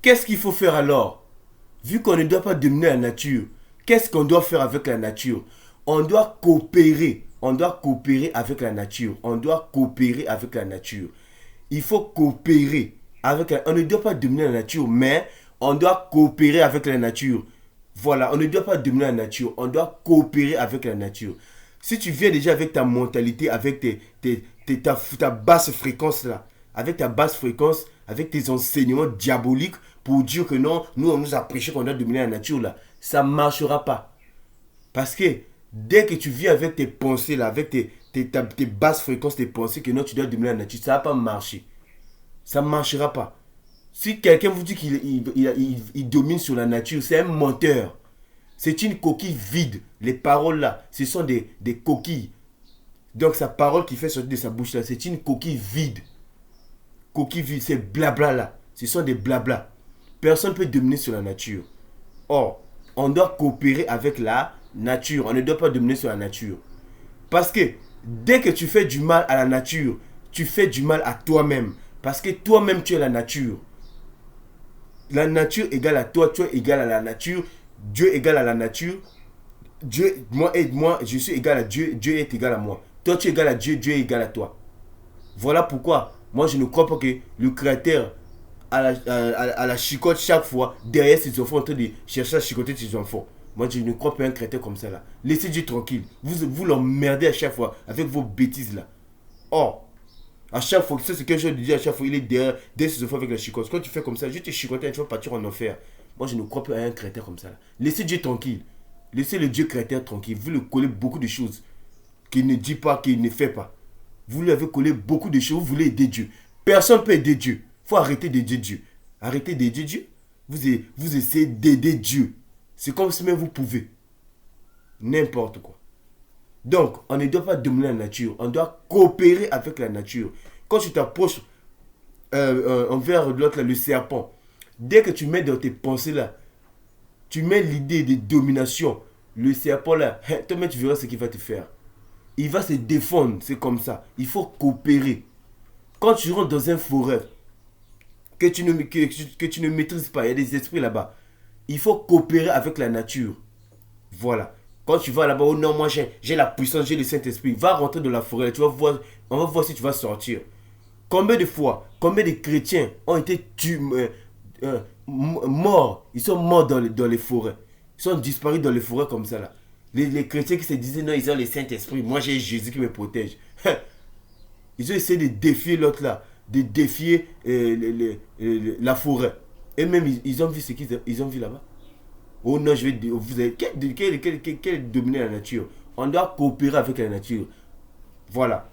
Qu'est-ce qu'il faut faire alors? Vu qu'on ne doit pas dominer la nature, qu'est-ce qu'on doit faire avec la nature? On doit coopérer. On doit coopérer avec la nature. On doit coopérer avec la nature. Il faut coopérer avec la... On ne doit pas dominer la nature, mais on doit coopérer avec la nature. Voilà, on ne doit pas dominer la nature. On doit coopérer avec la nature. Si tu viens déjà avec ta mentalité, avec ta basse fréquence là, avec ta basse fréquence, avec tes enseignements diaboliques pour dire que non, nous on nous a prêché qu'on doit dominer la nature là, ça ne marchera pas. Parce que dès que tu viens avec tes pensées là, avec tes basses fréquences, tes pensées que non, tu dois dominer la nature, ça ne va pas marcher. Ça ne marchera pas. Si quelqu'un vous dit qu'il domine sur la nature, c'est un menteur. C'est une coquille vide. Les paroles là, ce sont des coquilles. Donc sa parole qui fait sortir de sa bouche là, c'est une coquille vide. Coquille vide, c'est blabla là. Ce sont des blabla. Personne ne peut dominer sur la nature. Or, on doit coopérer avec la nature. On ne doit pas dominer sur la nature. Parce que dès que tu fais du mal à la nature, tu fais du mal à toi-même. Parce que toi-même, tu es la nature. La nature égale à toi, toi égale à la nature, Dieu égale à la nature, Dieu, moi, je suis égal à Dieu, Dieu est égal à moi. Toi, tu es égal à Dieu, Dieu est égal à toi. Voilà pourquoi, moi, je ne crois pas que le Créateur à la chicote chaque fois, derrière ses enfants, en train de chercher à chicoter ses enfants. Moi, je ne crois pas un Créateur comme ça là. Laissez Dieu tranquille. Vous l'emmerdez à chaque fois avec vos bêtises là. Or, à chaque fois, c'est ce que je dis à chaque fois, il est derrière ses enfants avec la chicote. Quand tu fais comme ça, je te chicote et tu vas partir en enfer. Moi, je ne crois pas à un Créateur comme ça là. Laissez Dieu tranquille. Laissez le Dieu créateur tranquille. Vous lui collez beaucoup de choses qu'il ne dit pas, qu'il ne fait pas. Vous lui avez collé beaucoup de choses. Vous voulez aider Dieu. Personne ne peut aider Dieu. Il faut arrêter d'aider Dieu. Arrêtez d'aider Dieu. Vous essayez d'aider Dieu. C'est comme si même vous pouvez. N'importe quoi. Donc, on ne doit pas dominer la nature. On doit coopérer avec la nature. Quand tu t'approches envers l'autre, le serpent, dès que tu mets dans tes pensées là, tu mets l'idée de domination, le serpent là, toi-même tu verras ce qu'il va te faire. Il va se défendre, c'est comme ça. Il faut coopérer. Quand tu rentres dans une forêt que tu ne maîtrises pas, il y a des esprits là-bas. Il faut coopérer avec la nature. Voilà. Quand tu vas là-bas, oh non, moi j'ai la puissance, j'ai le Saint-Esprit. Va rentrer dans la forêt, tu vas voir, on va voir si tu vas sortir. Combien de fois, combien de chrétiens ont été morts, ils sont morts dans les forêts. Ils sont disparus dans les forêts comme ça là. Les chrétiens qui se disaient non, ils ont le Saint-Esprit, moi j'ai Jésus qui me protège. Ils ont essayé de défier l'autre là, de défier la forêt. Et même ils ont vu ce qu'ils ont vu là-bas. Oh non, je vais vous avez quel dominer la nature. On doit coopérer avec la nature. Voilà.